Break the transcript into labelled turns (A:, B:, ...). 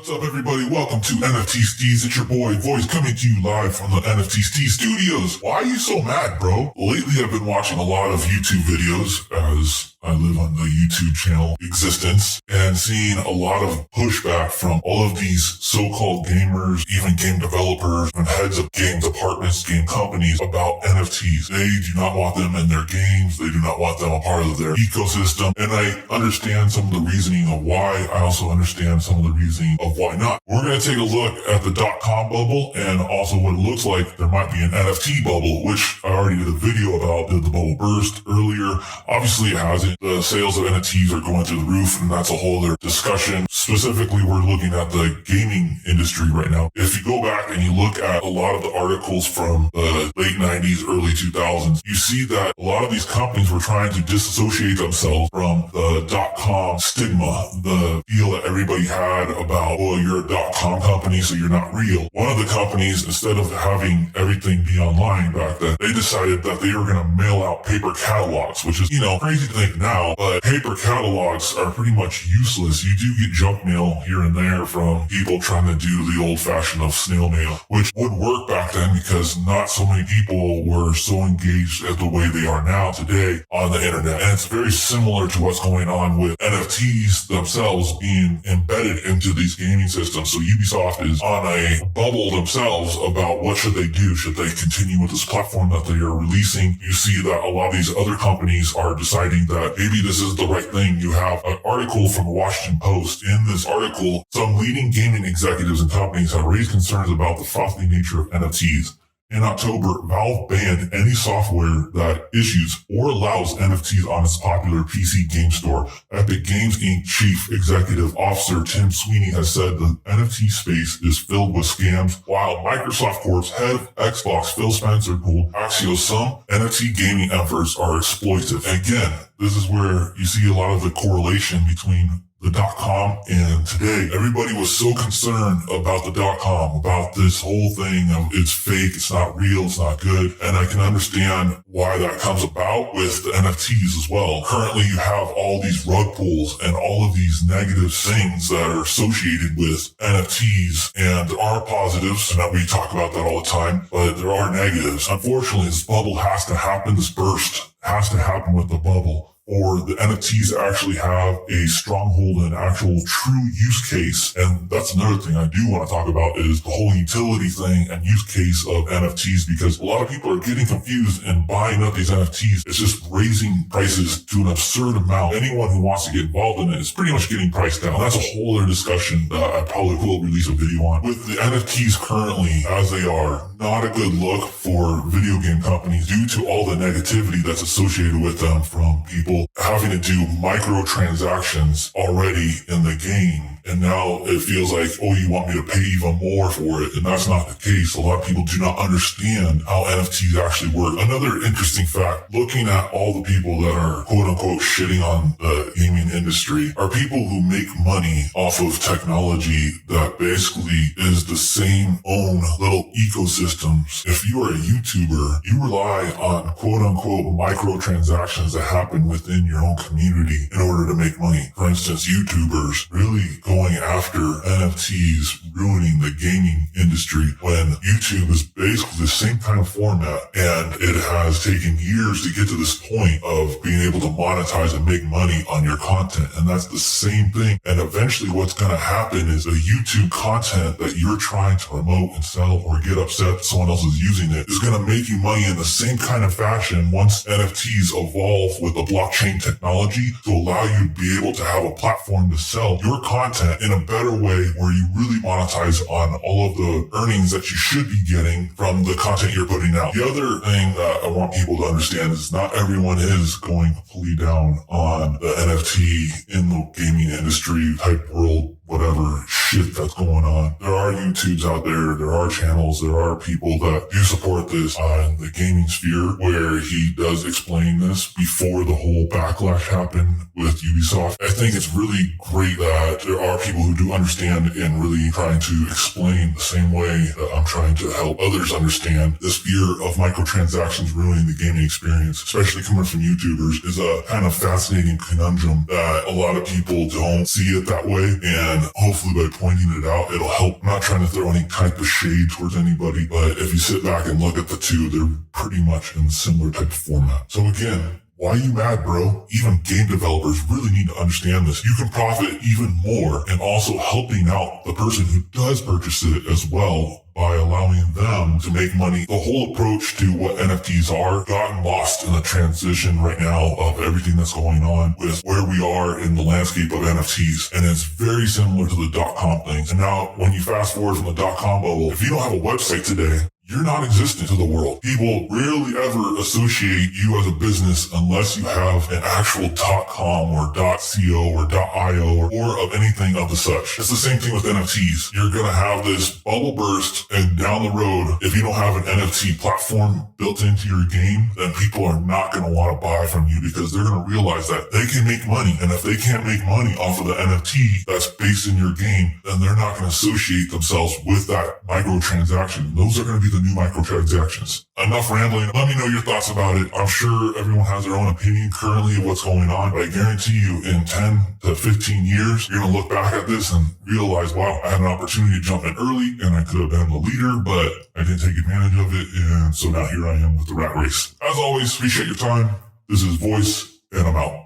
A: What's up, everybody? Welcome to NFT Steez. It's your boy, Voice, coming to you live from the NFT Steez Studios. Why are you so mad, bro? Lately, I've been watching a lot of YouTube videos as I live on the YouTube channel existence and seeing a lot of pushback from all of these so-called gamers, even game developers and heads of game departments, game companies about NFTs. They do not want them in their games. They do not want them a part of their ecosystem. And I understand some of the reasoning of why. I also understand some of the reasoning of why not. We're going to take a look at the .com bubble and also what it looks like there might be an NFT bubble, which I already did a video about. Did the bubble burst earlier? Obviously it hasn't. The sales of NFTs are going through the roof, and that's a whole other discussion. Specifically, we're looking at the gaming industry right now. If you go back and you look at a lot of the articles from the late 90s, early 2000s, you see that a lot of these companies were trying to disassociate themselves from the .com stigma, the feel that everybody had about, well, you're a .com company, so you're not real. One of the companies, instead of having everything be online back then, they decided that they were going to mail out paper catalogs, which is, crazy to think now, but paper catalogs are pretty much useless. You do get junk mail here and there from people trying to do the old fashioned of snail mail, which would work back then because not so many people were so engaged as the way they are now today on the internet. And it's very similar to what's going on with NFTs themselves being embedded into these gaming systems. So Ubisoft is on a bubble themselves about what should they do. Should they continue with this platform that they are releasing? You see that a lot of these other companies are deciding that maybe this is the right thing. You have an article from the Washington Post. In this article, some leading gaming executives and companies have raised concerns about the frothy nature of NFTs. In October, Valve banned any software that issues or allows NFTs on its popular PC game store. Epic Games Inc. Chief Executive Officer Tim Sweeney has said the NFT space is filled with scams, while Microsoft Corp's head of Xbox, Phil Spencer, told Axios some NFT gaming efforts are exploitive. Again, this is where you see a lot of the correlation between the .com and today. Everybody was so concerned about the .com, about this whole thing of it's fake, it's not real, it's not good. And I can understand why that comes about with the NFTs as well. Currently, you have all these rug pulls and all of these negative things that are associated with NFTs. And there are positives, and we talk about that all the time, but there are negatives. Unfortunately, this bubble has to happen, this burst has to happen with the bubble, or the NFTs actually have a stronghold and actual true use case. And that's another thing I do want to talk about is the whole utility thing and use case of NFTs, because a lot of people are getting confused and buying up these NFTs. It's just raising prices to an absurd amount. Anyone who wants to get involved in it is pretty much getting priced down. That's a whole other discussion that I probably will release a video on. With the NFTs currently, as they are, not a good look for video game companies due to all the negativity that's associated with them from people having to do microtransactions already in the game. And now it feels like, oh, you want me to pay even more for it. And that's not the case. A lot of people do not understand how NFTs actually work. Another interesting fact, looking at all the people that are quote unquote shitting on the gaming industry are people who make money off of technology that basically is the same own little ecosystems. If you are a YouTuber, you rely on quote unquote microtransactions that happen within your own community in order to make money. For instance, YouTubers really going after NFTs, ruining the gaming industry when YouTube is basically the same kind of format, and it has taken years to get to this point of being able to monetize and make money on your content. And that's the same thing. And eventually what's going to happen is the YouTube content that you're trying to promote and sell or get upset that someone else is using it is going to make you money in the same kind of fashion once NFTs evolve with the blockchain technology to allow you to be able to have a platform to sell your content in a better way where you really monetize on all of the earnings that you should be getting from the content you're putting out. The other thing that I want people to understand is not everyone is going completely down on the NFT in the gaming industry type world, whatever shit that's going on. There are YouTubes out there are channels, there are people that do support this on the gaming sphere where he does explain this before the whole backlash happened with Ubisoft. I think it's really great that there are people who do understand and really trying to explain the same way that I'm trying to help others understand. This fear of microtransactions ruining the gaming experience, especially coming from YouTubers, is a kind of fascinating conundrum that a lot of people don't see it that way. And hopefully by pointing it out, it'll help. I'm not trying to throw any type of shade towards anybody, but if you sit back and look at the two, they're pretty much in a similar type of format. So again, why are you mad, bro? Even game developers really need to understand this. You can profit even more and also helping out the person who does purchase it as well by allowing them to make money. The whole approach to what NFTs are gotten lost in the transition right now of everything that's going on with where we are in the landscape of NFTs. And it's very similar to the .com things. And now when you fast forward from the .com bubble, if you don't have a website today, you're non-existent to the world. People rarely ever associate you as a business unless you have an actual .com or .co or .io or of anything of the such. It's the same thing with NFTs. You're going to have this bubble burst, and down the road, if you don't have an NFT platform built into your game, then people are not going to want to buy from you because they're going to realize that they can make money. And if they can't make money off of the NFT that's based in your game, then they're not going to associate themselves with that microtransaction. Those are going to be the new microtransactions. Enough rambling. Let me know your thoughts about it. I'm sure everyone has their own opinion currently of what's going on, but I guarantee you in 10 to 15 years, you're going to look back at this and realize, wow, I had an opportunity to jump in early and I could have been the leader, but I didn't take advantage of it. And so now here I am with the rat race. As always, appreciate your time. This is Voice and I'm out.